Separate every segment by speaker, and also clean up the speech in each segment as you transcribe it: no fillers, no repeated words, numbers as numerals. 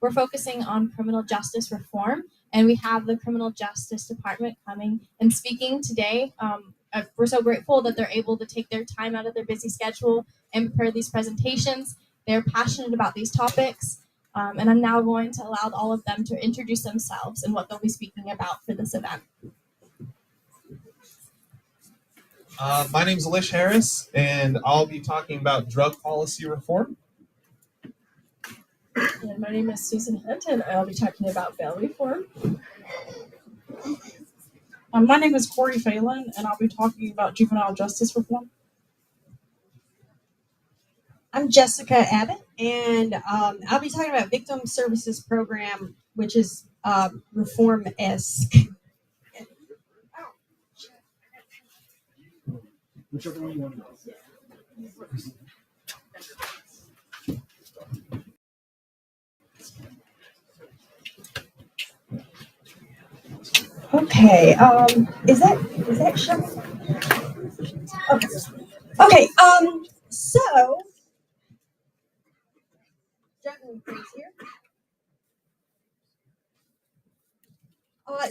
Speaker 1: we're focusing on criminal justice reform, and we have the Criminal Justice Department coming and speaking today. We're so grateful that they're able to take their time out of their busy schedule and prepare these presentations. They're passionate about these topics, and I'm now going to allow all of them to introduce themselves and what they'll be speaking about for this event.
Speaker 2: My name is Alish Harris, and I'll be talking about drug policy reform.
Speaker 3: And my name is Susan Hunt, and I'll be talking about bail reform. My name is Corey Phelan, and I'll be talking about juvenile justice reform.
Speaker 4: I'm Jessica Abbott, and I'll be talking about victim services program, which is reform-esque.
Speaker 5: Whichever one you want to go.
Speaker 4: Okay, is that showing? Okay, so juggling things here.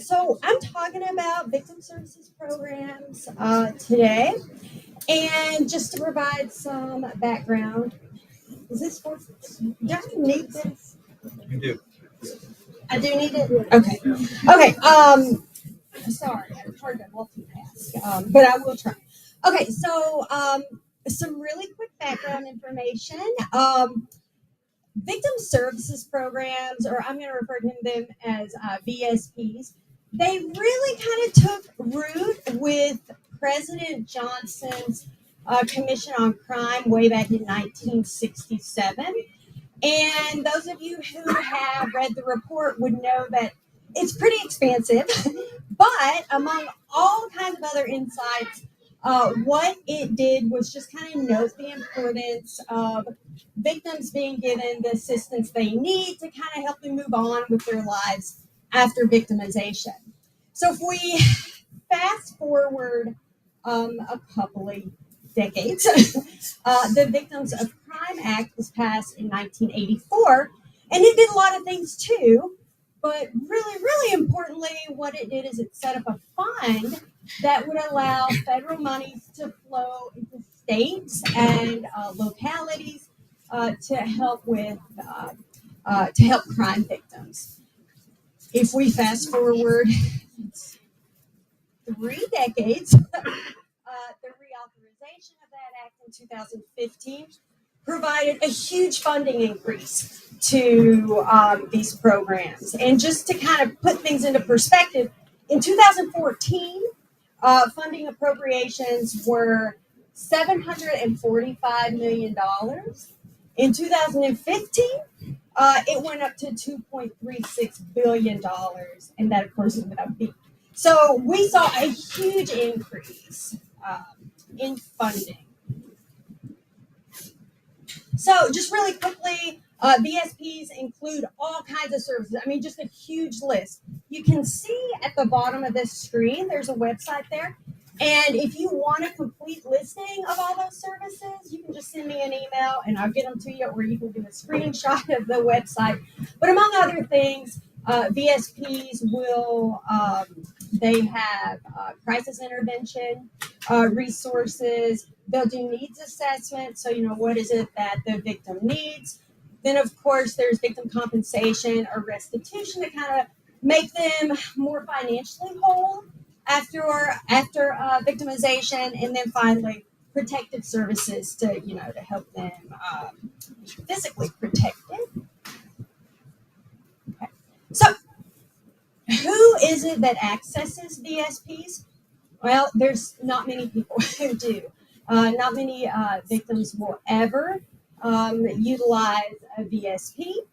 Speaker 4: So I'm talking about victim services programs today, and just to provide some background, is this for? Do I need this?
Speaker 2: You do.
Speaker 4: I do need it. Okay. Okay. Sorry, it's hard to multitask, but I will try. Okay. So, some really quick background information. Victim services programs, or I'm going to refer to them as VSPs, they really kind of took root with President Johnson's Commission on Crime way back in 1967. And those of you who have read the report would know that it's pretty expansive, but among all kinds of other insights, what it did was just kind of note the importance of victims being given the assistance they need to kind of help them move on with their lives after victimization. So if we fast forward a couple of decades, the Victims of Crime Act was passed in 1984, and it did a lot of things too, but really importantly, what it did is it set up a fund that would allow federal monies to flow into states and localities to help crime victims. If we fast forward 3 decades, the reauthorization of that act in 2015 provided a huge funding increase to these programs. And just to kind of put things into perspective, in 2014, funding appropriations were $745 million. In 2015, it went up to $2.36 billion, and that, of course, ended up being. So we saw a huge increase in funding. So just really quickly, VSPs include all kinds of services. I mean, just a huge list. You can see at the bottom of this screen, there's a website there. And if you want a complete listing of all those services, you can just send me an email and I'll get them to you, or you can do a screenshot of the website. But among other things, VSPs will, they have crisis intervention resources. They'll do needs assessment. So, what is it that the victim needs? Then, of course, there's victim compensation or restitution to kind of make them more financially whole after victimization. And then finally, protective services to, to help them physically protected. Okay. So, who is it that accesses VSPs? Well, there's not many people who do. Not many victims will ever utilize a VSP.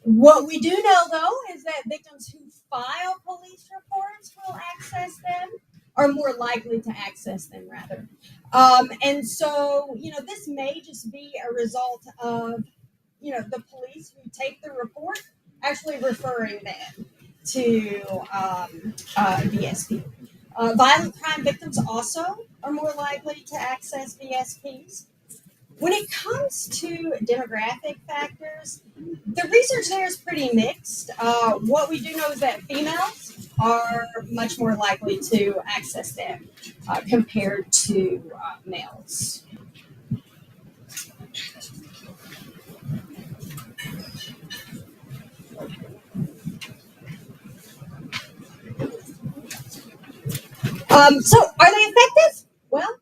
Speaker 4: What we do know, though, is that victims who file police reports will access them, or more likely to access them, rather. And so, this may just be a result of, the police who take the report actually referring them to VSP. Violent crime victims also are more likely to access VSPs. When it comes to demographic factors, the research there is pretty mixed. What we do know is that females are much more likely to access them compared to males. So, are they effective? Well,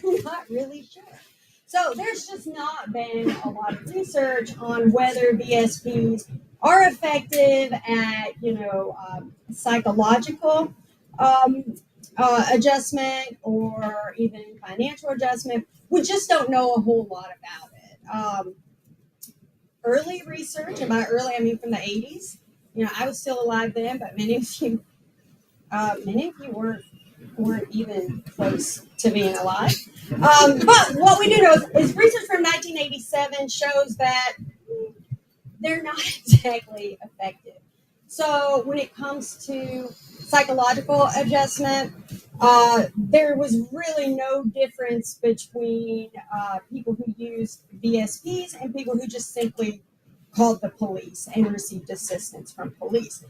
Speaker 4: we're not really sure. So there's just not been a lot of research on whether VSPs are effective at, psychological adjustment or even financial adjustment. We just don't know a whole lot about it. Early research, and by early I mean from the 80s. I was still alive then, but many of you weren't even close to being alive. But what we do know is research from 1987 shows that they're not exactly effective. So when it comes to psychological adjustment, there was really no difference between people who used VSPs and people who just simply called the police and received assistance from police.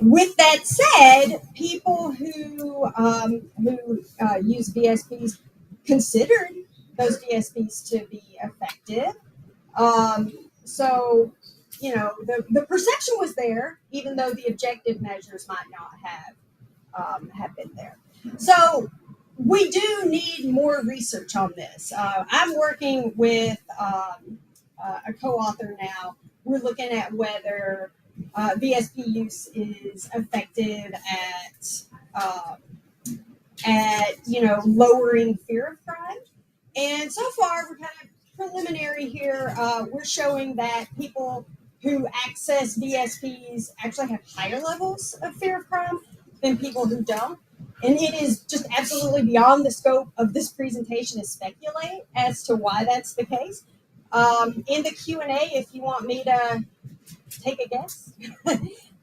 Speaker 4: With that said, people who use VSPs considered those VSPs to be effective. So, the perception was there, even though the objective measures might not have been there. So, we do need more research on this. I'm working with a co-author now. We're looking at whether VSP use is effective at lowering fear of crime. And so far, we're kind of preliminary here. We're showing that people who access VSPs actually have higher levels of fear of crime than people who don't. And it is just absolutely beyond the scope of this presentation to speculate as to why that's the case. In the Q&A, if you want me to take a guess,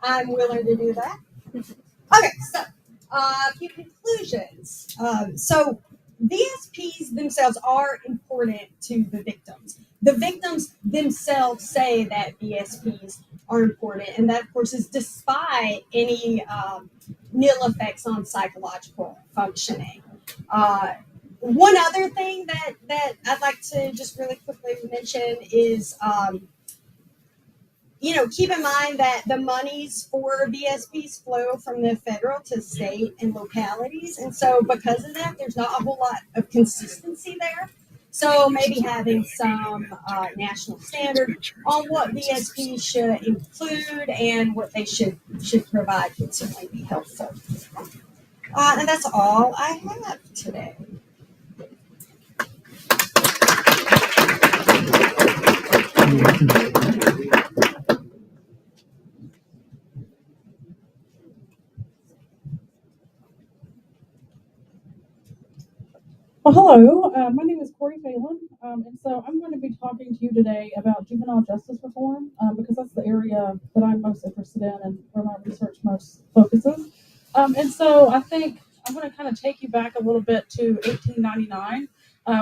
Speaker 4: I'm willing to do that. Okay, so a few conclusions. So VSPs themselves are important to the victims. The victims themselves say that VSPs are important, and that, of course, is despite any nil effects on psychological functioning. One other thing that I'd like to just really quickly mention is, keep in mind that the monies for VSPs flow from the federal to state and localities. And so because of that, there's not a whole lot of consistency there. So maybe having some national standard on what VSPs should include and what they should provide would certainly be helpful. And that's all I have today.
Speaker 3: Well, hello. My name is Corey Phelan, and so I'm going to be talking to you today about juvenile justice reform because that's the area that I'm most interested in and where my research most focuses. And so I think I'm going to kind of take you back a little bit to 1899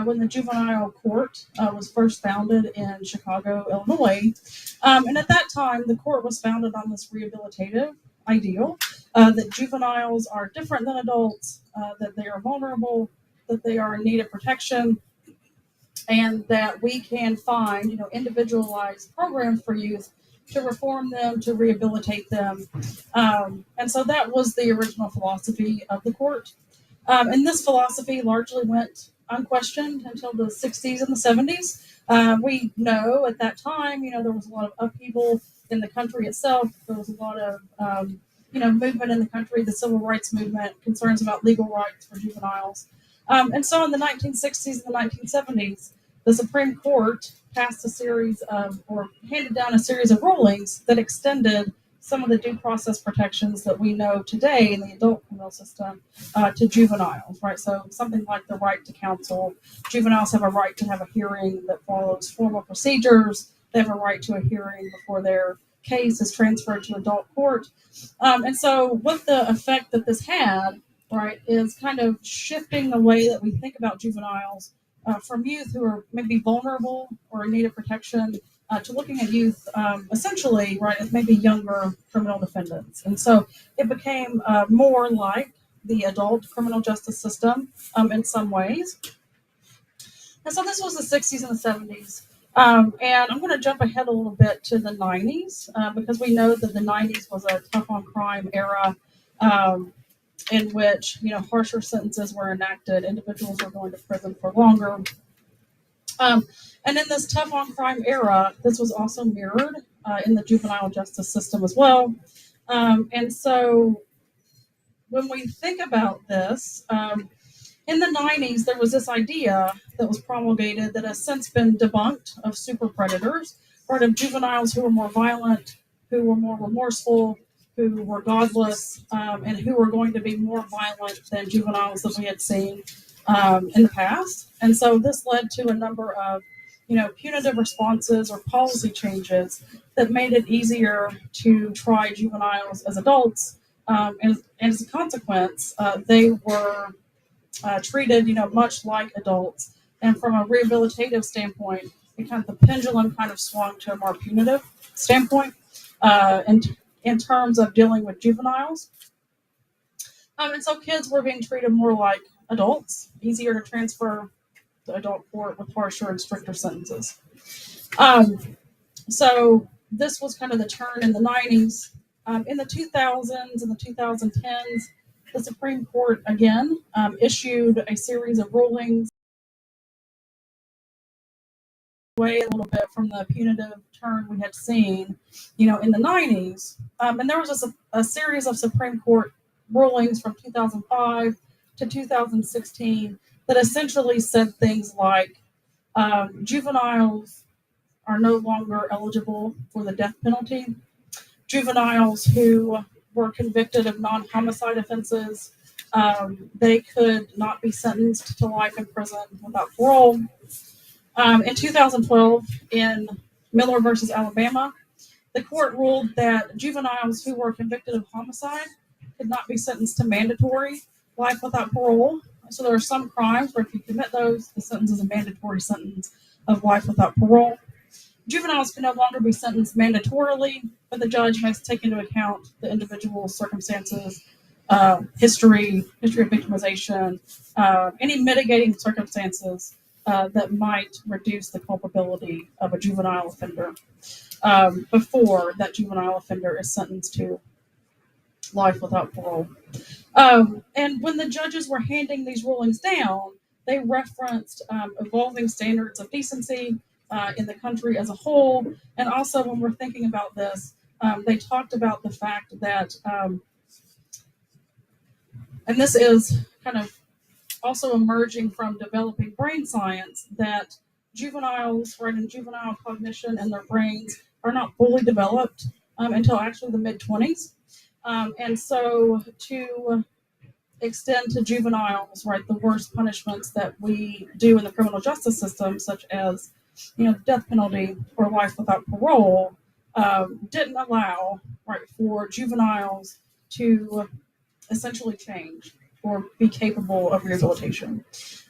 Speaker 3: when the juvenile court was first founded in Chicago, Illinois. And at that time, the court was founded on this rehabilitative ideal that juveniles are different than adults, that they are vulnerable, that they are in need of protection, and that we can find, individualized programs for youth to reform them, to rehabilitate them. And so that was the original philosophy of the court. And this philosophy largely went unquestioned until the 60s and the 70s. We know at that time, there was a lot of upheaval in the country itself. There was a lot of, movement in the country, the civil rights movement, concerns about legal rights for juveniles. And so in the 1960s and the 1970s, the Supreme Court passed handed down a series of rulings that extended some of the due process protections that we know today in the adult criminal system to juveniles, right? So something like the right to counsel. Juveniles have a right to have a hearing that follows formal procedures. They have a right to a hearing before their case is transferred to adult court. And so what the effect that this had, right, is kind of shifting the way that we think about juveniles from youth who are maybe vulnerable or in need of protection to looking at youth essentially, right, as maybe younger criminal defendants. And so it became more like the adult criminal justice system in some ways. And so this was the 60s and the 70s. And I'm going to jump ahead a little bit to the 90s because we know that the 90s was a tough on crime era in which, harsher sentences were enacted. Individuals were going to prison for longer. And in this tough on crime era, this was also mirrored in the juvenile justice system as well. And so when we think about this, in the 90s, there was this idea that was promulgated that has since been debunked of super predators, right, of juveniles who were more violent, who were more remorseful, who were godless, and who were going to be more violent than juveniles that we had seen in the past. And so this led to a number of, punitive responses or policy changes that made it easier to try juveniles as adults. And as a consequence, they were treated, much like adults. And from a rehabilitative standpoint, the pendulum kind of swung to a more punitive standpoint in terms of dealing with juveniles. And so kids were being treated more like adults, easier to transfer to adult court with harsher and stricter sentences. So this was kind of the turn in the 90s. In the 2000s and the 2010s, the Supreme Court again issued a series of rulings away a little bit from the punitive turn we had seen, in the 90s. And there was a series of Supreme Court rulings from 2005 to 2016 that essentially said things like juveniles are no longer eligible for the death penalty. Juveniles who were convicted of non-homicide offenses, they could not be sentenced to life in prison without parole. In 2012, in Miller versus Alabama, the court ruled that juveniles who were convicted of homicide could not be sentenced to mandatory life without parole. So there are some crimes where if you commit those, the sentence is a mandatory sentence of life without parole. Juveniles can no longer be sentenced mandatorily, but the judge must take into account the individual's circumstances, history of victimization, any mitigating circumstances that might reduce the culpability of a juvenile offender before that juvenile offender is sentenced to life without parole. And when the judges were handing these rulings down, they referenced evolving standards of decency in the country as a whole. And also when we're thinking about this, they talked about the fact that, and this is kind of also emerging from developing brain science, that juveniles, right, in juvenile cognition and their brains are not fully developed until actually the mid-20s. And so to extend to juveniles, right, the worst punishments that we do in the criminal justice system, such as, the death penalty or life without parole, didn't allow, right, for juveniles to essentially change or be capable of rehabilitation.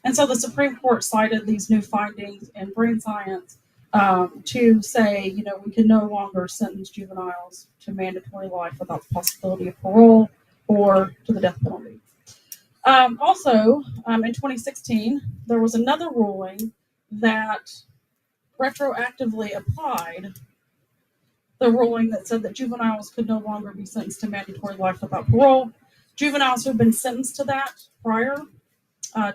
Speaker 3: And so the Supreme Court cited these new findings in brain science to say, we can no longer sentence juveniles to mandatory life without the possibility of parole or to the death penalty. Also, in 2016, there was another ruling that retroactively applied the ruling that said that juveniles could no longer be sentenced to mandatory life without parole. Juveniles who have been sentenced to that prior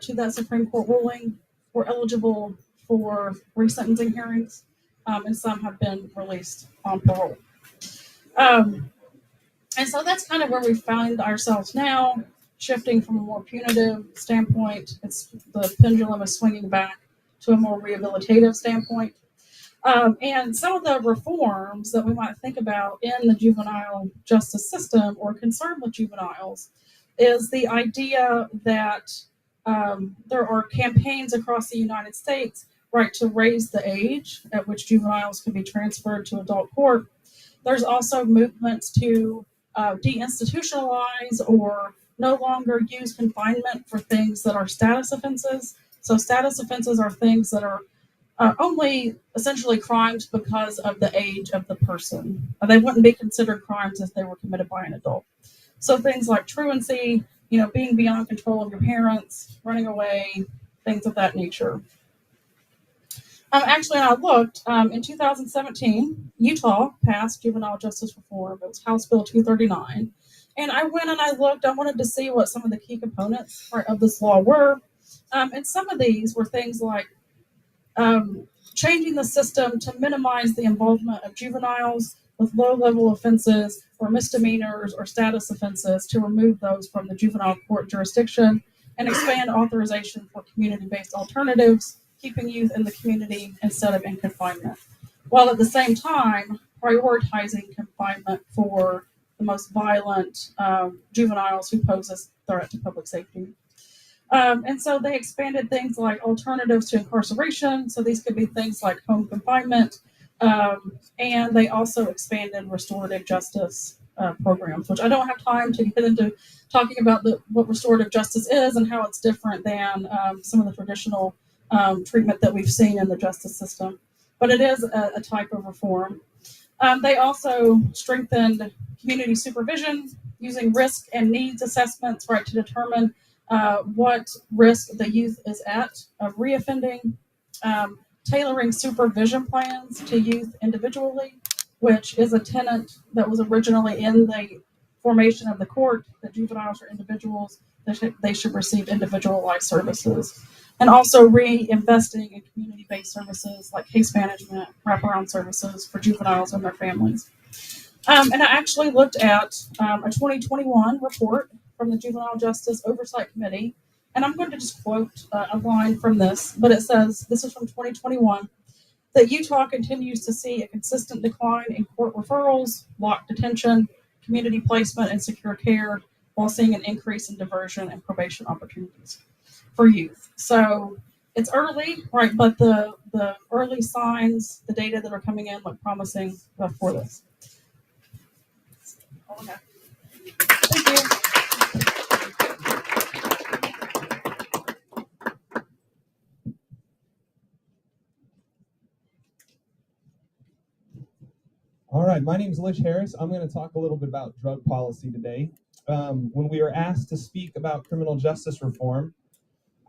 Speaker 3: to that Supreme Court ruling were eligible for resentencing hearings, and some have been released on parole. And so that's kind of where we find ourselves now, shifting from a more punitive standpoint. The pendulum is swinging back to a more rehabilitative standpoint. And some of the reforms that we might think about in the juvenile justice system or concerned with juveniles is the idea that there are campaigns across the United States, right, to raise the age at which juveniles can be transferred to adult court. There's also movements to deinstitutionalize or no longer use confinement for things that are status offenses, So status offenses are things that are only essentially crimes because of the age of the person. They wouldn't be considered crimes if they were committed by an adult. So things like truancy, being beyond control of your parents, running away, things of that nature. Actually, I looked in 2017, Utah passed juvenile justice reform. It was House Bill 239. And I went and I looked, I wanted to see what some of the key components of this law were. And some of these were things like changing the system to minimize the involvement of juveniles with low-level offenses or misdemeanors or status offenses, to remove those from the juvenile court jurisdiction and expand authorization for community-based alternatives, keeping youth in the community instead of in confinement, while at the same time prioritizing confinement for the most violent juveniles who pose a threat to public safety. And so they expanded things like alternatives to incarceration. So these could be things like home confinement. And they also expanded restorative justice programs, which I don't have time to get into talking about what restorative justice is and how it's different than some of the traditional treatment that we've seen in the justice system. But it is a type of reform. They also strengthened community supervision using risk and needs assessments, right, to determine what risk the youth is at of reoffending, tailoring supervision plans to youth individually, which is a tenet that was originally in the formation of the court, that juveniles are individuals, they should receive individualized services. And also reinvesting in community-based services like case management, wraparound services for juveniles and their families. And I actually looked at a 2021 report from the Juvenile Justice Oversight Committee, and I'm going to just quote a line from this, but it says, this is from 2021, that Utah continues to see a consistent decline in court referrals, locked detention, community placement, and secure care, while seeing an increase in diversion and probation opportunities for youth. So it's early, right? But the early signs, the data that are coming in look promising for this. All I have. Thank you.
Speaker 2: All right, my name is Lish Harris. I'm going to talk a little bit about drug policy today. When we were asked to speak about criminal justice reform,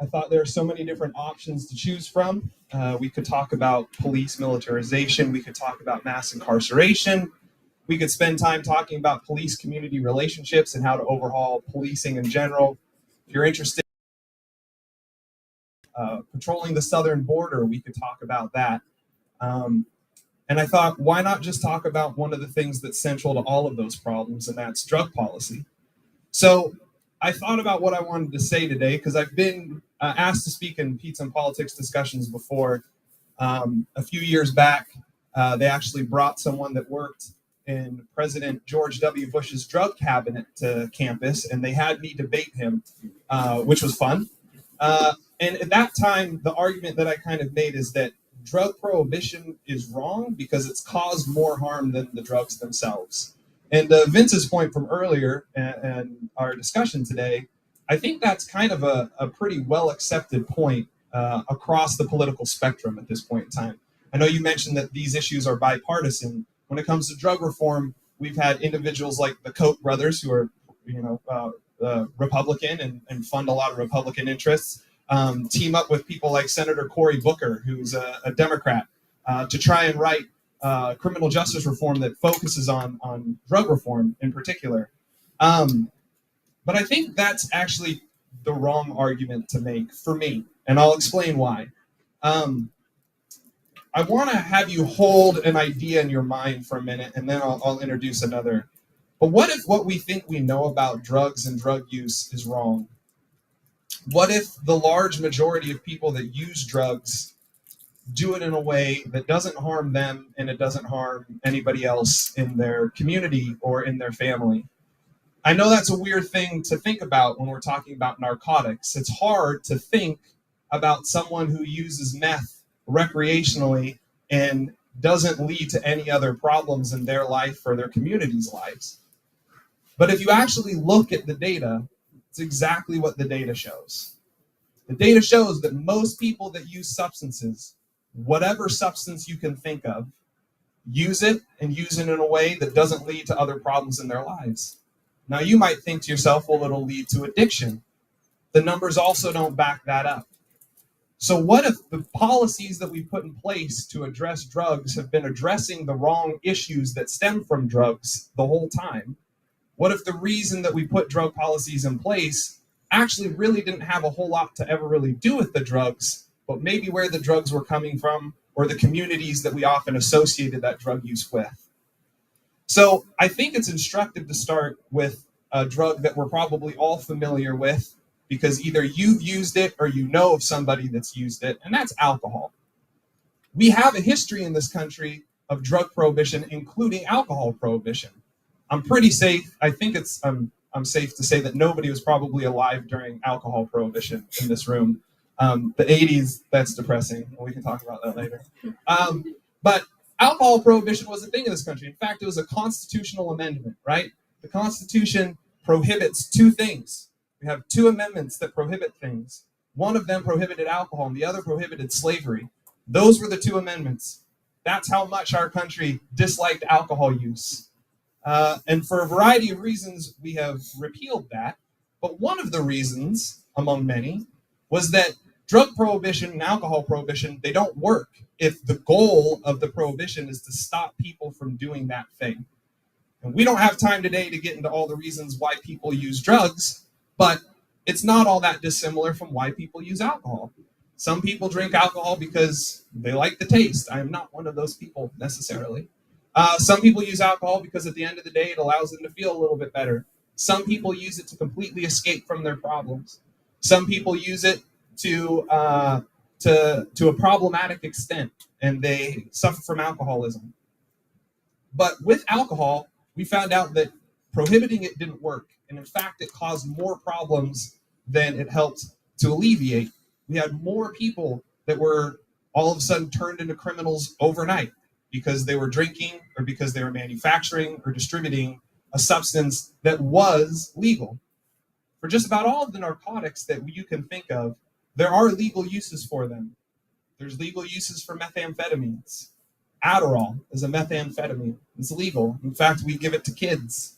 Speaker 2: I thought there are so many different options to choose from. We could talk about police militarization. We could talk about mass incarceration. We could spend time talking about police-community relationships and how to overhaul policing in general. If you're interested in patrolling the southern border, we could talk about that. And I thought, why not just talk about one of the things that's central to all of those problems, and that's drug policy. So I thought about what I wanted to say today, because I've been asked to speak in Pizza and Politics discussions before. A few years back, they actually brought someone that worked in President George W. Bush's drug cabinet to campus, and they had me debate him, which was fun. And at that time, the argument that I kind of made is that drug prohibition is wrong because it's caused more harm than the drugs themselves. And Vince's point from earlier and our discussion today, I think that's kind of a pretty well-accepted point across the political spectrum at this point in time. I know you mentioned that these issues are bipartisan. When it comes to drug reform, we've had individuals like the Koch brothers, who are, Republican and fund a lot of Republican interests, team up with people like Senator Cory Booker, who's a Democrat, to try and write criminal justice reform that focuses on drug reform in particular. But I think that's actually the wrong argument to make for me, and I'll explain why. I want to have you hold an idea in your mind for a minute, and then I'll introduce another. But what if what we think we know about drugs and drug use is wrong? What if the large majority of people that use drugs do it in a way that doesn't harm them and it doesn't harm anybody else in their community or in their family? I know that's a weird thing to think about when we're talking about narcotics. It's hard to think about someone who uses meth recreationally and doesn't lead to any other problems in their life or their community's lives. But if you actually look at the data, it's exactly what the data shows. The data shows that most people that use substances, whatever substance you can think of, use it and use it in a way that doesn't lead to other problems in their lives. Now, you might think to yourself, well, it'll lead to addiction. The numbers also don't back that up. So what if the policies that we put in place to address drugs have been addressing the wrong issues that stem from drugs the whole time? What if the reason that we put drug policies in place actually really didn't have a whole lot to ever really do with the drugs, but maybe where the drugs were coming from or the communities that we often associated that drug use with? So I think it's instructive to start with a drug that we're probably all familiar with, because either you've used it or you know of somebody that's used it, and that's alcohol. We have a history in this country of drug prohibition, including alcohol prohibition. I'm pretty safe. I think I'm safe to say that nobody was probably alive during alcohol prohibition in this room. The 80s, that's depressing. We can talk about that later. But alcohol prohibition was a thing in this country. In fact, it was a constitutional amendment, right? The Constitution prohibits two things. We have two amendments that prohibit things. One of them prohibited alcohol and the other prohibited slavery. Those were the two amendments. That's how much our country disliked alcohol use. And for a variety of reasons, we have repealed that. But one of the reasons, among many, was that drug prohibition and alcohol prohibition, they don't work if the goal of the prohibition is to stop people from doing that thing. And we don't have time today to get into all the reasons why people use drugs, but it's not all that dissimilar from why people use alcohol. Some people drink alcohol because they like the taste. I am not one of those people necessarily. Some people use alcohol because at the end of the day, it allows them to feel a little bit better. Some people use it to completely escape from their problems. Some people use it to a problematic extent, and they suffer from alcoholism. But with alcohol, we found out that prohibiting it didn't work. And in fact, it caused more problems than it helped to alleviate. We had more people that were all of a sudden turned into criminals overnight because they were drinking or because they were manufacturing or distributing a substance that was legal. For just about all of the narcotics that you can think of, there are legal uses for them. There's legal uses for methamphetamines. Adderall is a methamphetamine. It's legal. In fact, we give it to kids.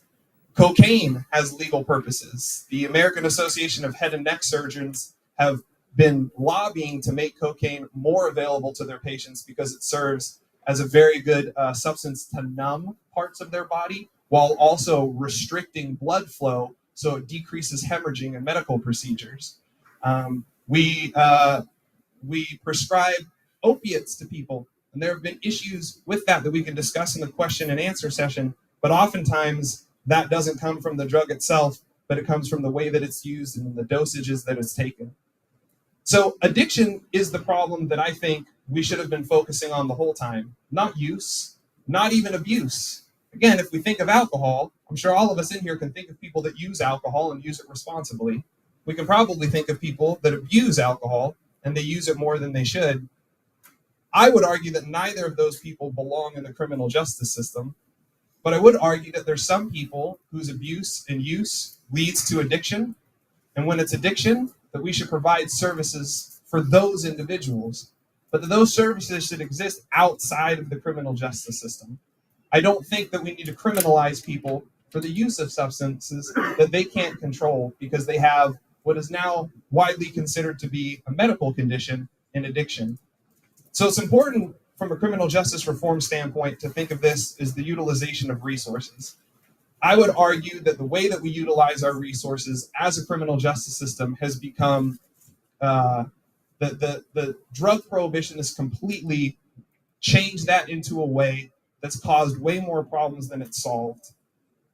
Speaker 2: Cocaine has legal purposes. The American Association of Head and Neck Surgeons have been lobbying to make cocaine more available to their patients because it serves as a very good substance to numb parts of their body while also restricting blood flow so it decreases hemorrhaging in medical procedures. We prescribe opiates to people, and there have been issues with that we can discuss in the question and answer session, but oftentimes that doesn't come from the drug itself, but it comes from the way that it's used and the dosages that it's taken. So addiction is the problem that I think we should have been focusing on the whole time, not use, not even abuse. Again, if we think of alcohol, I'm sure all of us in here can think of people that use alcohol and use it responsibly. We can probably think of people that abuse alcohol and they use it more than they should. I would argue that neither of those people belong in the criminal justice system, but I would argue that there's some people whose abuse and use leads to addiction, and when it's addiction, that we should provide services for those individuals, but that those services should exist outside of the criminal justice system. I don't think that we need to criminalize people for the use of substances that they can't control because they have what is now widely considered to be a medical condition, an addiction. So it's important from a criminal justice reform standpoint to think of this as the utilization of resources. I would argue that the way that we utilize our resources as a criminal justice system has become the drug prohibition has completely changed that into a way that's caused way more problems than it's solved,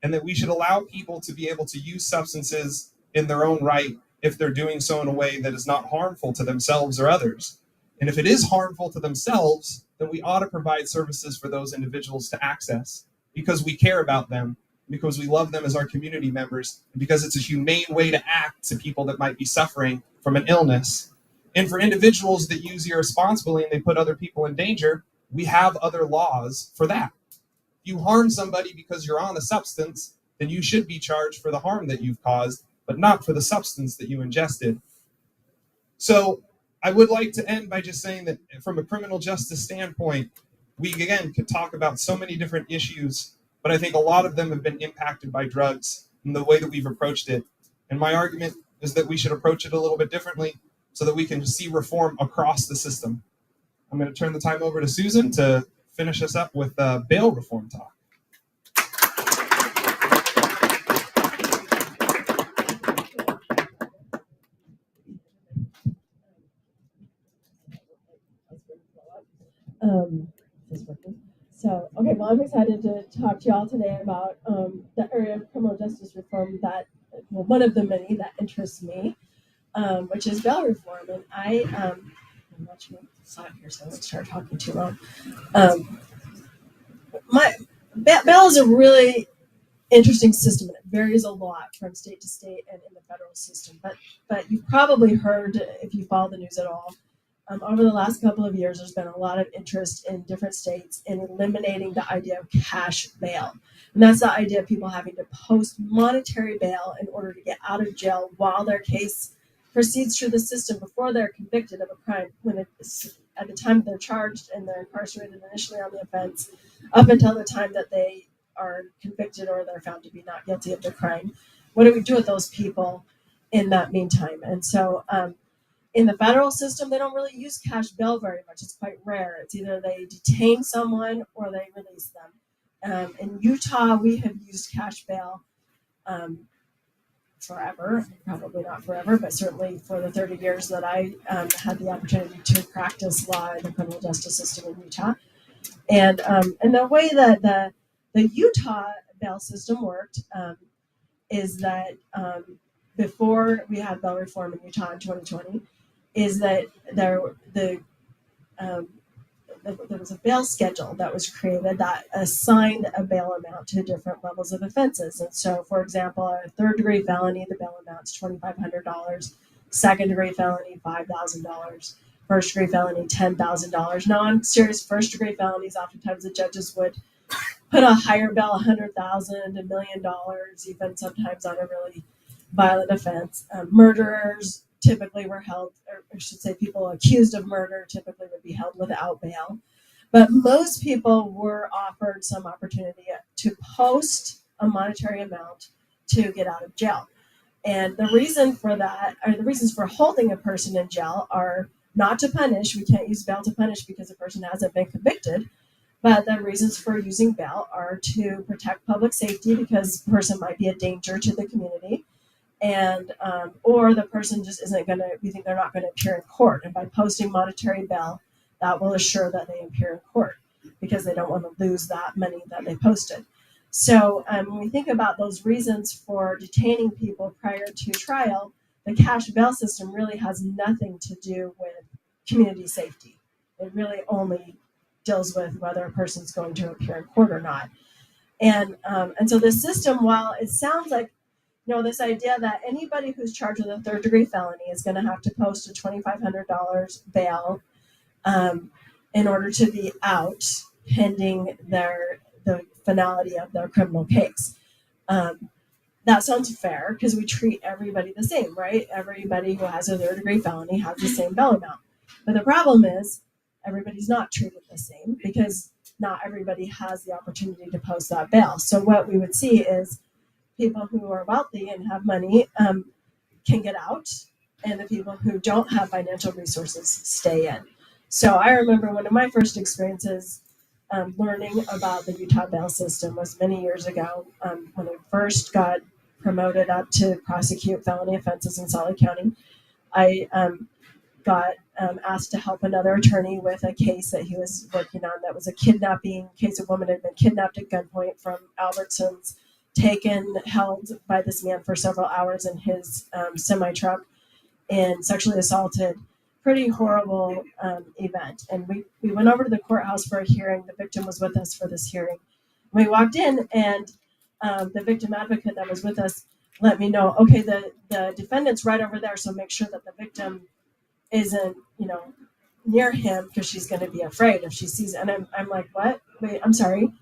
Speaker 2: and that we should allow people to be able to use substances in their own right if they're doing so in a way that is not harmful to themselves or others. And if it is harmful to themselves, then we ought to provide services for those individuals to access because we care about them, because we love them as our community members, and because it's a humane way to act to people that might be suffering from an illness. And for individuals that use irresponsibly and they put other people in danger, we have other laws for that. If you harm somebody because you're on a substance, then you should be charged for the harm that you've caused, but not for the substance that you ingested. So I would like to end by just saying that from a criminal justice standpoint, we again could talk about so many different issues, but I think a lot of them have been impacted by drugs and the way that we've approached it. And my argument is that we should approach it a little bit differently so that we can see reform across the system. I'm going to turn the time over to Susan to finish us up with bail reform talk.
Speaker 6: Is this working? So, okay, well, I'm excited to talk to y'all today about the area of criminal justice reform that, well, one of the many that interests me, which is bail reform. And I'm watching the slide here, so I won't start talking too long. Bail is a really interesting system, and it varies a lot from state to state and in the federal system. But you've probably heard, if you follow the news at all, over the last couple of years, there's been a lot of interest in different states in eliminating the idea of cash bail. And that's the idea of people having to post monetary bail in order to get out of jail while their case proceeds through the system before they're convicted of a crime, when it's at the time they're charged and they're incarcerated initially on the offense, up until the time that they are convicted or they're found to be not guilty of the crime. What do we do with those people in that meantime? And so, in the federal system, they don't really use cash bail very much. It's quite rare. It's either they detain someone or they release them. In Utah, we have used cash bail forever, probably not forever, but certainly for the 30 years that I had the opportunity to practice law in the criminal justice system in Utah. And the way that the Utah bail system worked is that before we had bail reform in Utah in 2020, is that there was a bail schedule that was created that assigned a bail amount to different levels of offenses. And so, for example, a third-degree felony, the bail amount's $2,500. Second-degree felony, $5,000. First-degree felony, $10,000. Non-serious first-degree felonies, oftentimes the judges would put a higher bail, $100,000, $1 million, even sometimes on a really violent offense. Murderers typically were held, or I should say people accused of murder typically would be held without bail. But most people were offered some opportunity to post a monetary amount to get out of jail. And the reason for that, or the reasons for holding a person in jail, are not to punish. We can't use bail to punish because a person hasn't been convicted. But the reasons for using bail are to protect public safety, because the person might be a danger to the community. And or the person just isn't going to, we think they're not going to appear in court. And by posting monetary bail, that will assure that they appear in court, because they don't want to lose that money that they posted. So when we think about those reasons for detaining people prior to trial, the cash bail system really has nothing to do with community safety. It really only deals with whether a person's going to appear in court or not. And so the system, while it sounds like, this idea that anybody who's charged with a third-degree felony is going to have to post a $2,500 bail in order to be out pending the finality of their criminal case. That sounds fair, because we treat everybody the same, right? Everybody who has a third-degree felony has the same bail amount. But the problem is everybody's not treated the same, because not everybody has the opportunity to post that bail. So what we would see is people who are wealthy and have money can get out, and the people who don't have financial resources stay in. So I remember one of my first experiences learning about the Utah bail system was many years ago, when I first got promoted up to prosecute felony offenses in Salt Lake County. I got asked to help another attorney with a case that he was working on that was a kidnapping case. A woman had been kidnapped at gunpoint from Albertsons, held by this man for several hours in his semi-truck, and sexually assaulted. Pretty horrible event. And we went over to the courthouse for a hearing. The victim was with us for this hearing. We walked in, and the victim advocate that was with us let me know, okay, the defendant's right over there, so make sure that the victim isn't, near him, because she's going to be afraid if she sees it. And I'm like, what? Wait, I'm sorry.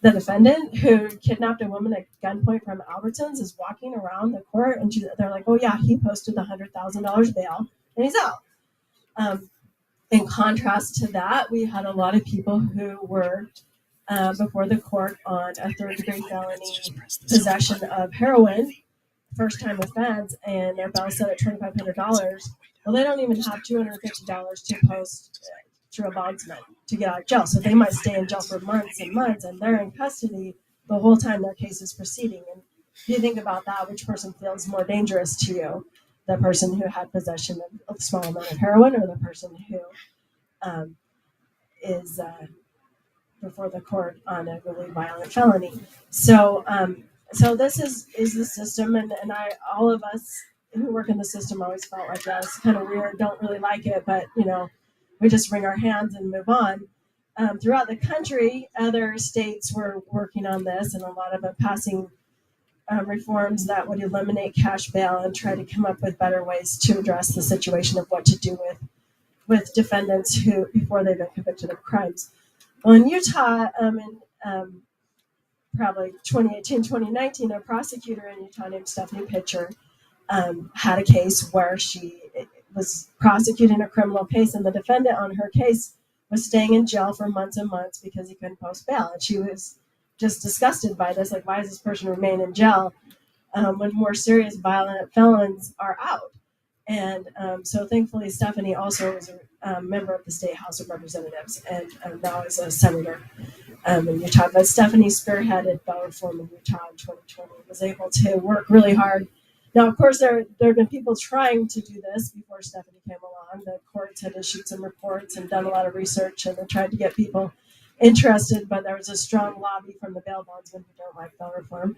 Speaker 6: The defendant who kidnapped a woman at gunpoint from Albertsons is walking around the court, and they're like, oh yeah, he posted the $100,000 bail and he's out. In contrast to that, we had a lot of people who were before the court on a third-degree felony possession of heroin, first-time offense, and their bail set at $2,500. Well, they don't even have $250 to post to a bondsman to get out of jail. So they might stay in jail for months and months, and they're in custody the whole time their case is proceeding. And if you think about that, which person feels more dangerous to you? The person who had possession of a small amount of heroin, or the person who is before the court on a really violent felony? So, so this is the system, and all of us who work in the system always felt like that. It's kind of weird, don't really like it, but we just wring our hands and move on. Throughout the country, other states were working on this, and a lot of them passing reforms that would eliminate cash bail and try to come up with better ways to address the situation of what to do with defendants who before they've been convicted of crimes. Well, in Utah, in probably 2018, 2019, a prosecutor in Utah named Stephanie Pitcher had a case where she was prosecuting a criminal case, and the defendant on her case was staying in jail for months and months because he couldn't post bail. And she was just disgusted by this. Like, why does this person remain in jail when more serious violent felons are out? And so thankfully, Stephanie also was a member of the State House of Representatives, and now is a senator in Utah. But Stephanie spearheaded bail reform in Utah in 2020, was able to work really hard. Now, of course, there have been people trying to do this before Stephanie came along. The courts had issued some reports and done a lot of research, and they tried to get people interested, but there was a strong lobby from the bail bondsmen who don't like bail reform,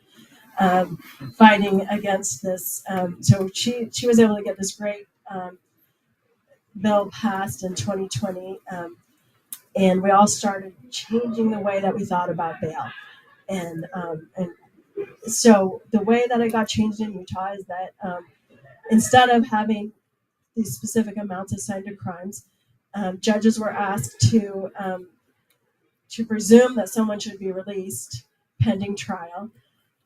Speaker 6: fighting against this. So she was able to get this great bill passed in 2020, and we all started changing the way that we thought about bail. And so the way that it got changed in Utah is that instead of having these specific amounts assigned to crimes, judges were asked to presume that someone should be released pending trial,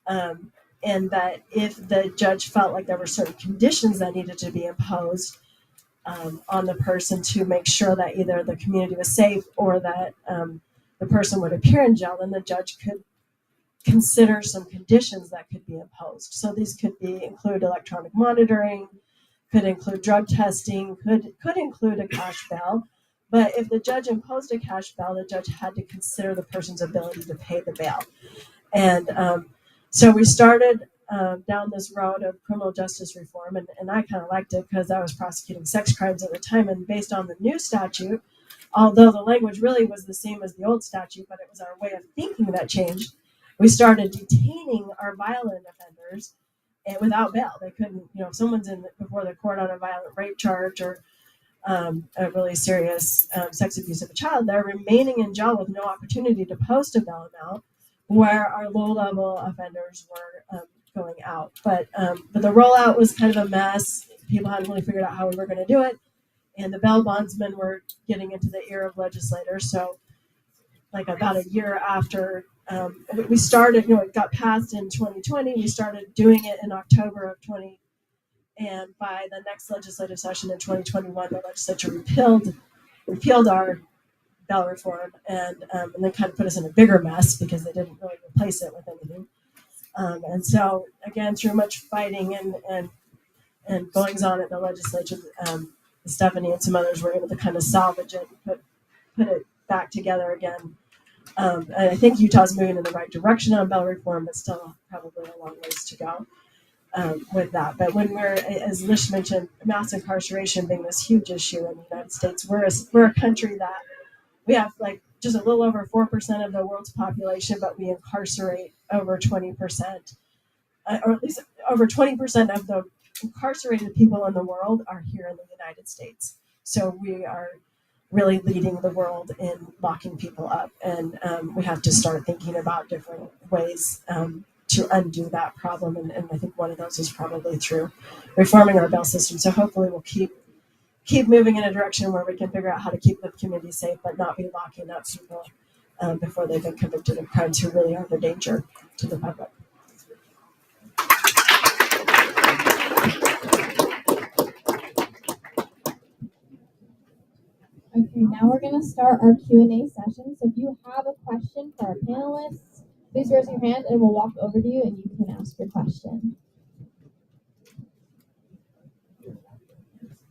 Speaker 6: and that if the judge felt like there were certain conditions that needed to be imposed on the person to make sure that either the community was safe or that the person would appear in jail, then the judge could consider some conditions that could be imposed. So these could include electronic monitoring, could include drug testing, could include a cash bail. But if the judge imposed a cash bail, the judge had to consider the person's ability to pay the bail. And so we started down this road of criminal justice reform, and I kind of liked it because I was prosecuting sex crimes at the time, and based on the new statute, although the language really was the same as the old statute, but it was our way of thinking that changed, we started detaining our violent offenders and without bail. They couldn't, if someone's before the court on a violent rape charge or a really serious sex abuse of a child, they're remaining in jail with no opportunity to post a bail amount, where our low-level offenders were going out. But the rollout was kind of a mess. People hadn't really figured out how we were going to do it, and the bail bondsmen were getting into the ear of legislators. So, like about a year after we started, it got passed in 2020. We started doing it in October of 20. And by the next legislative session in 2021, the legislature repealed our bail reform and then kind of put us in a bigger mess because they didn't really replace it with anything. And so, again, through much fighting and goings on at the legislature, Stephanie and some others were able to kind of salvage it and put it back together again. And I think Utah's moving in the right direction on bail reform, but still probably a long ways to go. With that. But when we're, as Lish mentioned, mass incarceration being this huge issue in the United States, we're a country that we have like just a little over 4% of the world's population, but we incarcerate over 20%, or at least over 20% of the incarcerated people in the world are here in the United States. So we are really leading the world in locking people up, and we have to start thinking about different ways to undo that problem, and I think one of those is probably through reforming our bail system. So hopefully we'll keep moving in a direction where we can figure out how to keep the community safe, but not be locking up people before they've been convicted of crimes who really are the danger to the public.
Speaker 1: Okay, now we're gonna start our Q&A session. So if you have a question for our panelists, please raise your hand and we'll walk over to you and you can ask your question.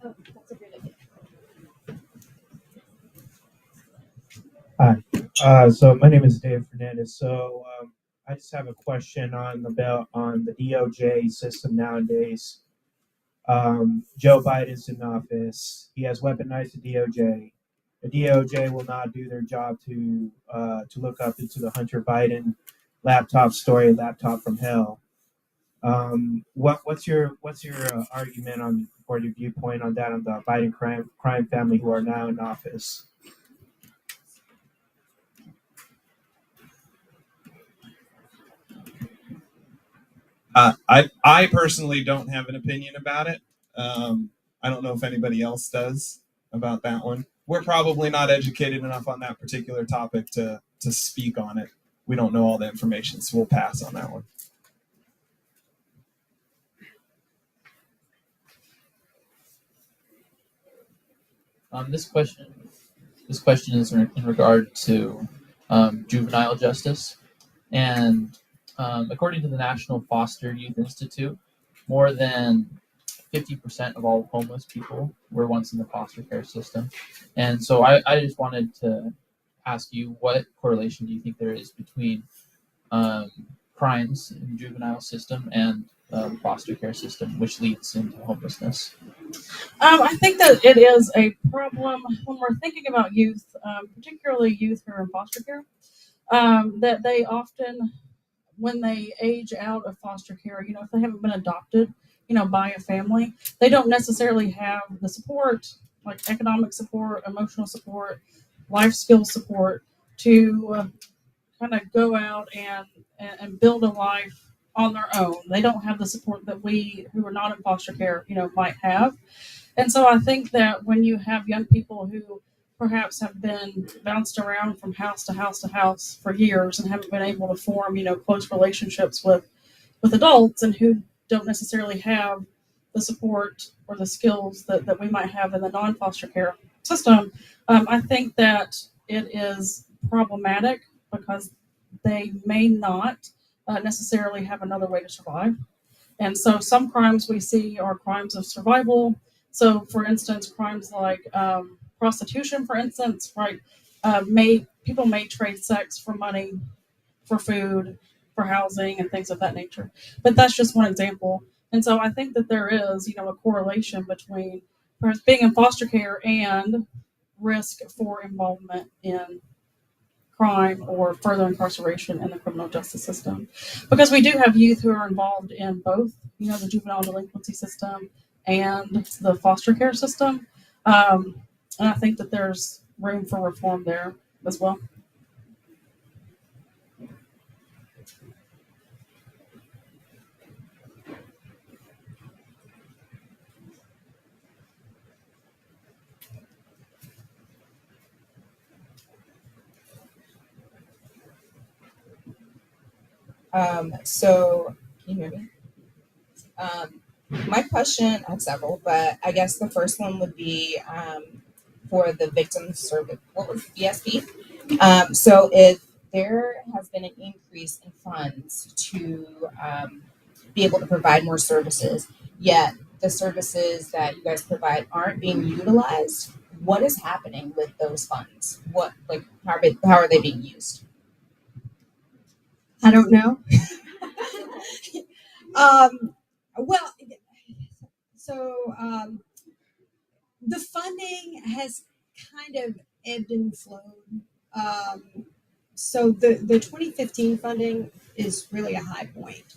Speaker 1: Oh, that's a great idea.
Speaker 7: Hi. So my name is Dave Fernandez. I just have a question on the DOJ system nowadays. Joe Biden's in office. He has weaponized the DOJ. The DOJ will not do their job to look up into the Hunter Biden laptop story, laptop from hell. What's your argument on, or your viewpoint on that, on the Biden crime family who are now in office?
Speaker 2: I personally don't have an opinion about it. I don't know if anybody else does about that one. We're probably not educated enough on that particular topic to speak on it. We don't know all the information, so we'll pass on that one.
Speaker 8: This question is in regard to juvenile justice, and according to the National Foster Youth Institute, more than 50% of all homeless people were once in the foster care system. And so I just wanted to ask you, what correlation do you think there is between crimes in the juvenile system and the foster care system, which leads into homelessness?
Speaker 3: I think that it is a problem when we're thinking about youth, particularly youth who are in foster care, that they often, when they age out of foster care, if they haven't been adopted, by a family, they don't necessarily have the support, like economic support, emotional support, life skills support, to kind of go out and build a life on their own. They don't have the support that we who are not in foster care, might have. And so I think that when you have young people who perhaps have been bounced around from house to house to house for years and haven't been able to form, close relationships with adults, and who don't necessarily have the support or the skills that we might have in the non-foster care system, I think that it is problematic because they may not necessarily have another way to survive. And so some crimes we see are crimes of survival. So, for instance, crimes like prostitution, for instance, right? People may trade sex for money, for food, for housing, and things of that nature. But that's just one example. And so I think that there is, a correlation between perhaps being in foster care and risk for involvement in crime or further incarceration in the criminal justice system. Because we do have youth who are involved in both, the juvenile delinquency system and the foster care system. And I think that there's room for reform there as well.
Speaker 9: So can you hear me? My question, I have several, but I guess the first one would be for the victim service. What was VSP? So if there has been an increase in funds to be able to provide more services, yet the services that you guys provide aren't being utilized, what is happening with those funds? How are they being used?
Speaker 6: I don't know.
Speaker 4: Well, so the funding has kind of ebbed and flowed. So the 2015 funding is really a high point.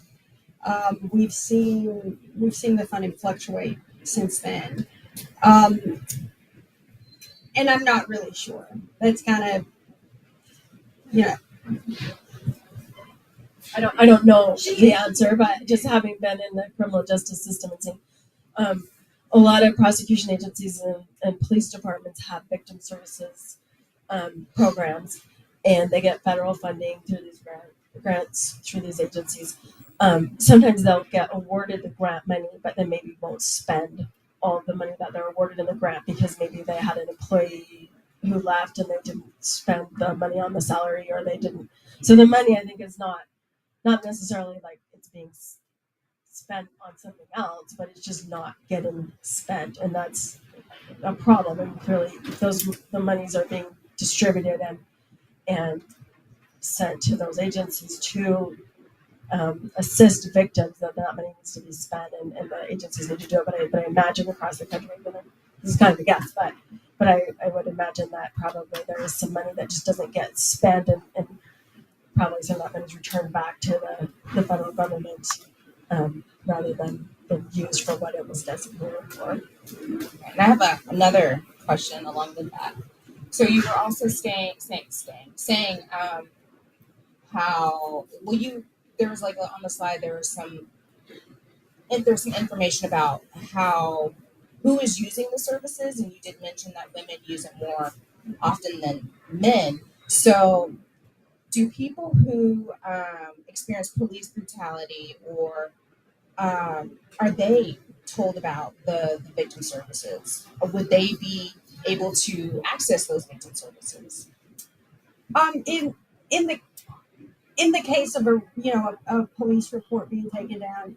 Speaker 4: We've seen the funding fluctuate since then, and I'm not really sure. That's kind of
Speaker 6: I don't know the answer, but just having been in the criminal justice system and seeing a lot of prosecution agencies and police departments have victim services programs, and they get federal funding through these grants through these agencies. Sometimes they'll get awarded the grant money, but then maybe won't spend all of the money that they're awarded in the grant because maybe they had an employee who left and they didn't spend the money on the salary, or they didn't. So the money, I think, is not necessarily like it's being spent on something else, but it's just not getting spent, and that's a problem. And clearly, the monies are being distributed and sent to those agencies to assist victims. That money needs to be spent, and the agencies need to do it. But I imagine across the country, this is kind of a guess, but I would imagine that probably there is some money that just doesn't get spent, and probably some of that money is returned back to the federal government rather than used for what it was designated for.
Speaker 9: And I have another question along with that. So you were also saying how there was like on the slide there's some information about who is using the services, and you did mention that women use it more often than men. So do people who experience police brutality or are they told about the victim services? Or would they be able to access those victim services?
Speaker 4: In the case of a police report being taken down,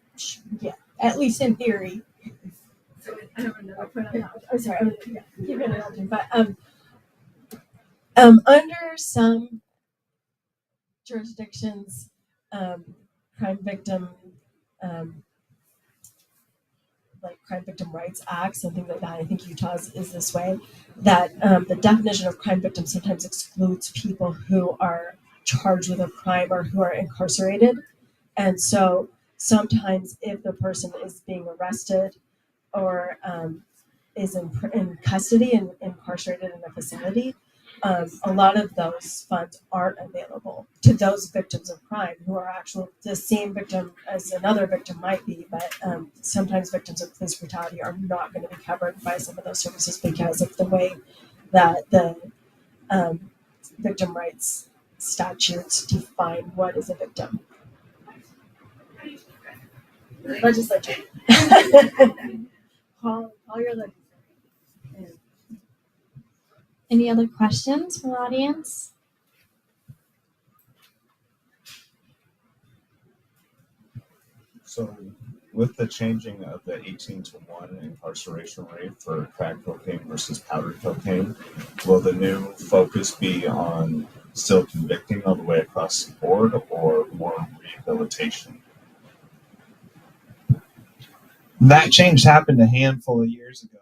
Speaker 4: yeah, at least in theory. I have another point on that.
Speaker 6: I'm sorry, keep interrupting, but under some jurisdictions, crime victim like Crime Victim Rights Acts and things like that. I think Utah's is this way, that the definition of crime victim sometimes excludes people who are charged with a crime or who are incarcerated. And so sometimes if the person is being arrested or is in custody and incarcerated in a facility, a lot of those funds aren't available to those victims of crime who are actually the same victim as another victim might be, but sometimes victims of police brutality are not going to be covered by some of those services because of the way that the victim rights statutes define what is a victim. Legislature. Call your legislature.
Speaker 1: Any other questions from the audience?
Speaker 10: So, with the changing of the 18-to-1 incarceration rate for crack cocaine versus powder cocaine, will the new focus be on still convicting all the way across the board or more rehabilitation?
Speaker 2: That change happened a handful of years ago,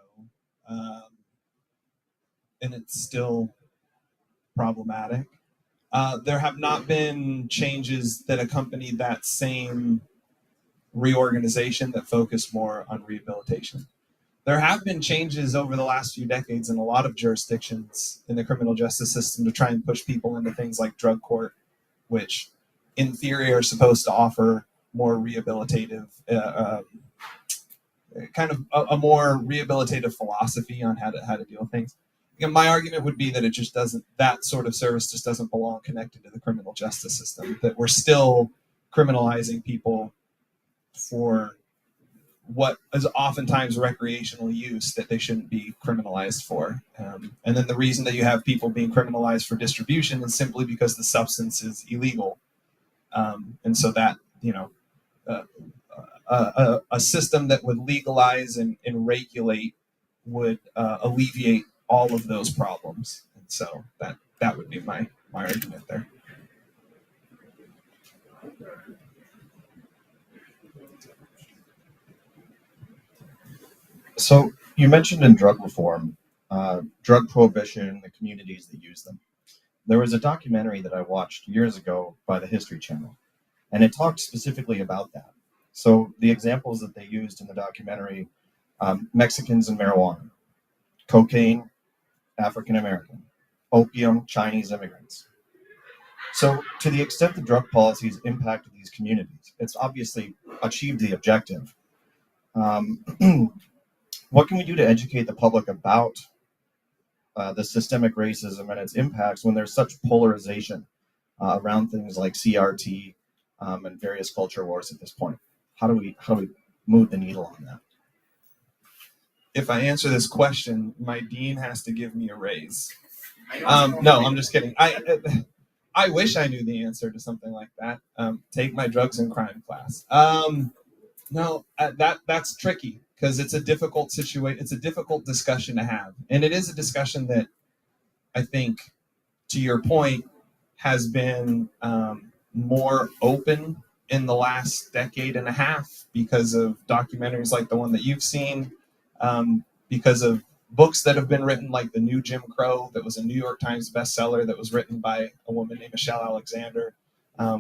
Speaker 2: and it's still problematic. There have not been changes that accompanied that same reorganization that focus more on rehabilitation. There have been changes over the last few decades in a lot of jurisdictions in the criminal justice system to try and push people into things like drug court, which in theory are supposed to offer more rehabilitative, kind of a more rehabilitative philosophy on how to deal with things. Again, my argument would be that it just doesn't, that sort of service just doesn't belong connected to the criminal justice system, that we're still criminalizing people for what is oftentimes recreational use that they shouldn't be criminalized for. And then the reason that you have people being criminalized for distribution is simply because the substance is illegal. And so that, a system that would legalize and regulate would alleviate all of those problems. And so that would be my argument there.
Speaker 11: So you mentioned in drug reform, drug prohibition, the communities that use them. There was a documentary that I watched years ago by the History Channel, and it talked specifically about that. So the examples that they used in the documentary, Mexicans and marijuana, cocaine, African American, opium, Chinese immigrants. So to the extent the drug policies impacted these communities, it's obviously achieved the objective. What can we do to educate the public about the systemic racism and its impacts when there's such polarization around things like CRT and various culture wars at this point? How do we move the needle on that?
Speaker 2: If I answer this question, my dean has to give me a raise. No, I'm just kidding. I wish I knew the answer to something like that. Take my drugs and crime class. No, that's tricky because it's a difficult situation. It's a difficult discussion to have, and it is a discussion that I think, to your point, has been more open in the last decade and a half because of documentaries like the one that you've seen, because of books that have been written like The New Jim Crow, that was a New York Times bestseller that was written by a woman named Michelle Alexander.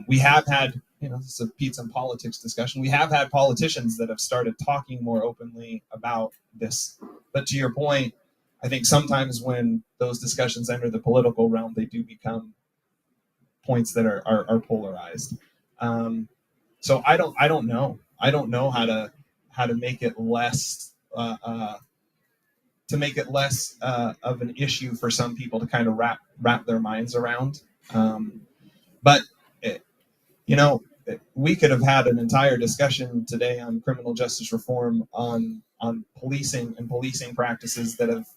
Speaker 2: We have had, this is a pizza and politics discussion. We have had politicians that have started talking more openly about this. But to your point, I think sometimes when those discussions enter the political realm, they do become points that are polarized. So I don't know. I don't know how to make it less of an issue for some people to kind of wrap their minds around. But we could have had an entire discussion today on criminal justice reform, on policing and policing practices that have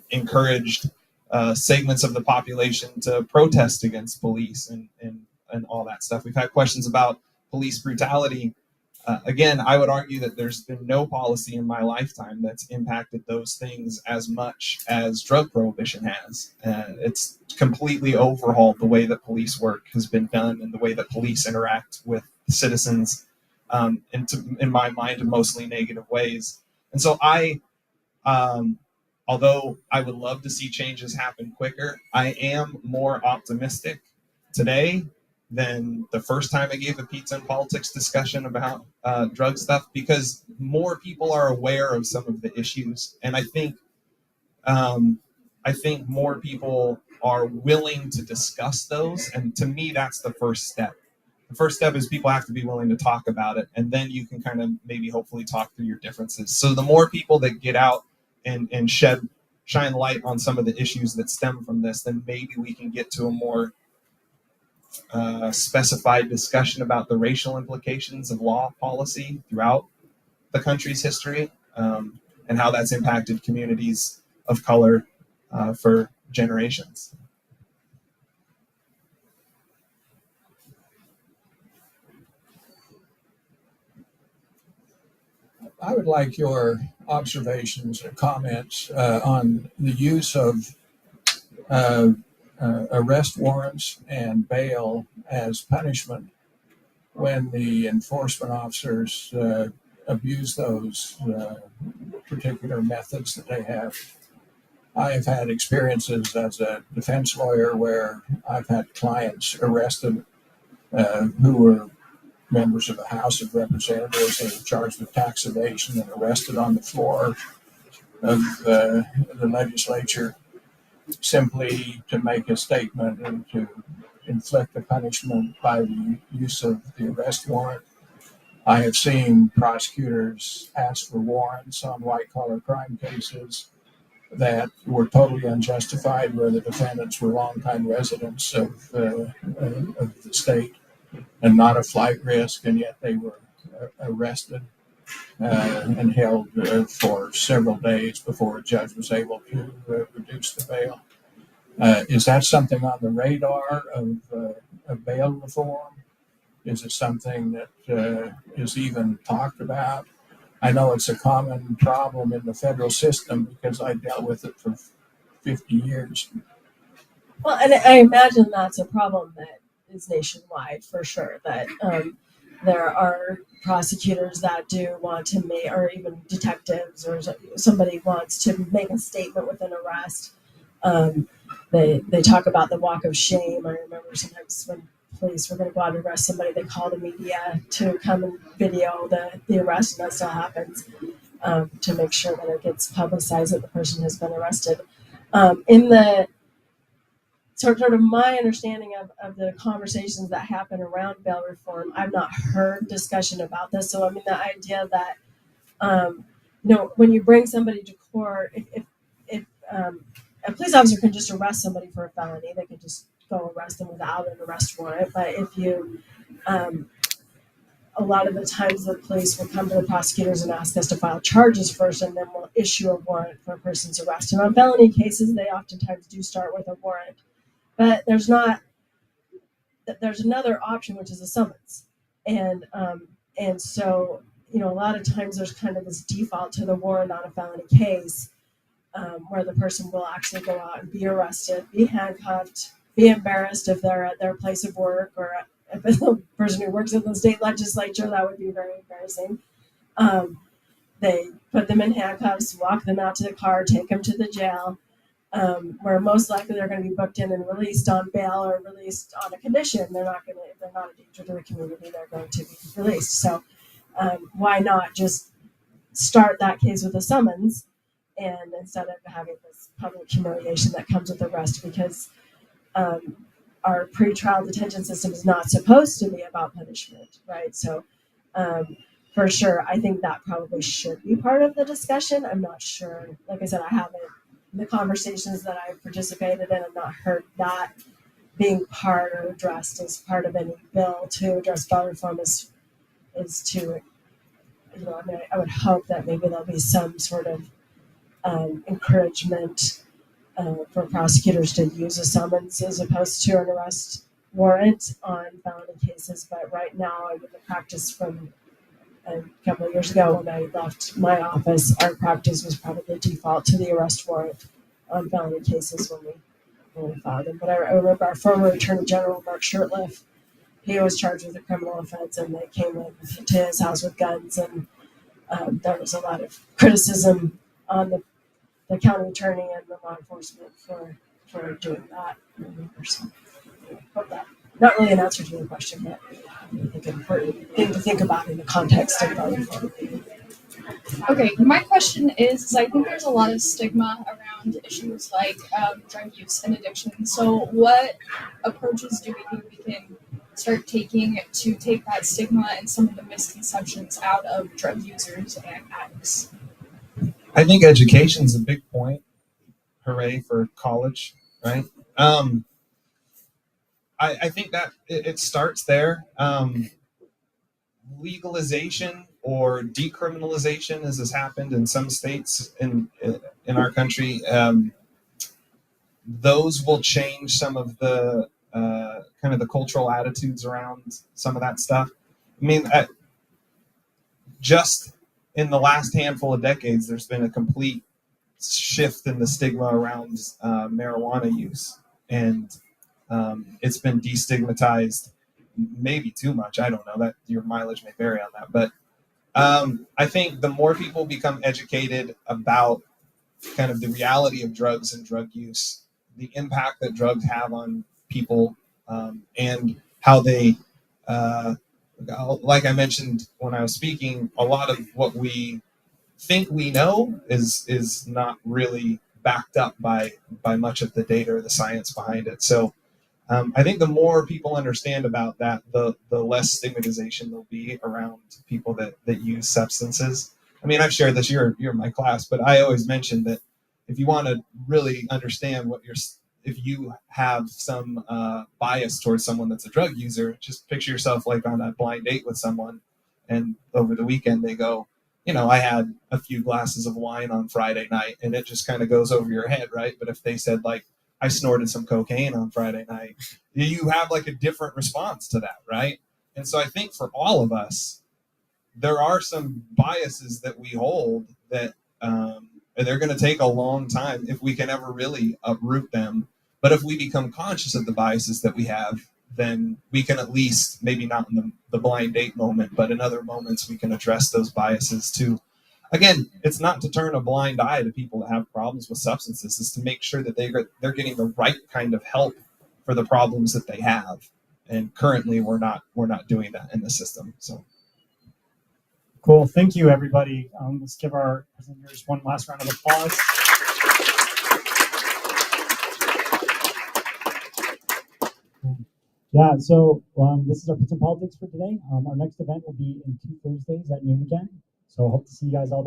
Speaker 2: encouraged segments of the population to protest against police and all that stuff. We've had questions about police brutality. Again, I would argue that there's been no policy in my lifetime that's impacted those things as much as drug prohibition has. It's completely overhauled the way that police work has been done and the way that police interact with citizens, in my mind, in mostly negative ways. And so although I would love to see changes happen quicker, I am more optimistic today than the first time I gave a pizza and politics discussion about drug stuff, because more people are aware of some of the issues, and I think more people are willing to discuss those. And to me, that's the first step. The first step is people have to be willing to talk about it, and then you can kind of maybe hopefully talk through your differences. So the more people that get out and shine light on some of the issues that stem from this, then maybe we can get to a more specified discussion about the racial implications of law policy throughout the country's history, and how that's impacted communities of color for generations.
Speaker 12: I would like your observations or comments on the use of arrest warrants and bail as punishment when the enforcement officers abuse those particular methods that they have. I have had experiences as a defense lawyer where I've had clients arrested who were members of the House of Representatives and charged with tax evasion and arrested on the floor of the legislature simply to make a statement and to inflict a punishment by the use of the arrest warrant. I have seen prosecutors ask for warrants on white-collar crime cases that were totally unjustified, where the defendants were longtime residents of the state and not a flight risk, and yet they were arrested and held for several days before a judge was able to reduce the bail. Is that something on the radar of bail reform? Is it something that is even talked about? I know it's a common problem in the federal system because I dealt with it for 50 years.
Speaker 6: Well, and I imagine that's a problem that is nationwide for sure, that there are prosecutors that do want to make, or even detectives or somebody wants to make a statement with an arrest. They talk about the walk of shame. I remember sometimes when police were going to go out and arrest somebody, they call the media to come and video the arrest, and that still happens, to make sure that it gets publicized that the person has been arrested. In the sort of my understanding of the conversations that happen around bail reform, I've not heard discussion about this. So I mean, the idea that when you bring somebody to court, if a police officer can just arrest somebody for a felony, they can just go arrest them without an arrest warrant. But if you a lot of the times the police will come to the prosecutors and ask us to file charges first, and then we'll issue a warrant for a person's arrest. And on felony cases, they oftentimes do start with a warrant, but there's another option, which is a summons. And so, you know, a lot of times there's kind of this default to the warrant on a felony case, where the person will actually go out and be arrested, be handcuffed, be embarrassed if they're at their place of work, or if it's a person who works in the state legislature, that would be very embarrassing. They put them in handcuffs, walk them out to the car, take them to the jail, where most likely they're going to be booked in and released on bail or released on a condition. They're not a danger to the community. They're going to be released. So why not just start that case with a summons, and instead of having this public humiliation that comes with arrest, because our pretrial detention system is not supposed to be about punishment, right? So for sure, I think that probably should be part of the discussion. I'm not sure. Like I said, I haven't, the conversations that I've participated in, I've not heard that being part or addressed as part of any bill to address bail reform is to, you know, I mean, I would hope that maybe there'll be some sort of encouragement for prosecutors to use a summons as opposed to an arrest warrant on felony cases. But right now, with the practice from a couple of years ago when I left my office, our practice was probably default to the arrest warrant on felony cases when we filed them. But I remember our former Attorney General, Mark Shurtleff, he was charged with a criminal offense, and they came in to his house with guns, and there was a lot of criticism on the county attorney and the law enforcement for doing that. So, hope that, not really an answer to your question, but I think an important thing to think about in the context of bail reform.
Speaker 1: Okay, my question is I think there's a lot of stigma around issues like drug use and addiction. So what approaches do we think we can start taking to take that stigma and some of the misconceptions out of drug users and addicts?
Speaker 2: I think education's a big point. Hooray for college, right? I think that it starts there. Legalization or decriminalization, as has happened in some states in our country, those will change some of the kind of the cultural attitudes around some of that stuff. I mean, just in the last handful of decades, there's been a complete shift in the stigma around marijuana use, and it's been destigmatized, maybe too much. I don't know, that your mileage may vary on that, but I think the more people become educated about kind of the reality of drugs and drug use, the impact that drugs have on people, and how they like I mentioned when I was speaking, a lot of what we think we know is not really backed up by much of the data or the science behind it. So I think the more people understand about that, the less stigmatization there'll be around people that use substances. I mean, I've shared this, you're in my class, but I always mention that if you want to really understand if you have some bias towards someone that's a drug user, just picture yourself like on a blind date with someone, and over the weekend they go, you know, I had a few glasses of wine on Friday night, and it just kind of goes over your head, right? But if they said, like, I snorted some cocaine on Friday night, you have like a different response to that, right? And so I think for all of us, there are some biases that we hold that they're going to take a long time if we can ever really uproot them. But if we become conscious of the biases that we have, then we can at least, maybe not in the blind date moment, but in other moments we can address those biases too. Again, it's not to turn a blind eye to people that have problems with substances. It's to make sure that they're getting the right kind of help for the problems that they have. And currently, we're not doing that in the system. So,
Speaker 5: Cool. Thank you, everybody. Let's give our presenters one last round of applause. Yeah, so this is our Pittsburgh Politics for today. Our next event will be in 2 Thursdays at noon again. So I hope to see you guys all there.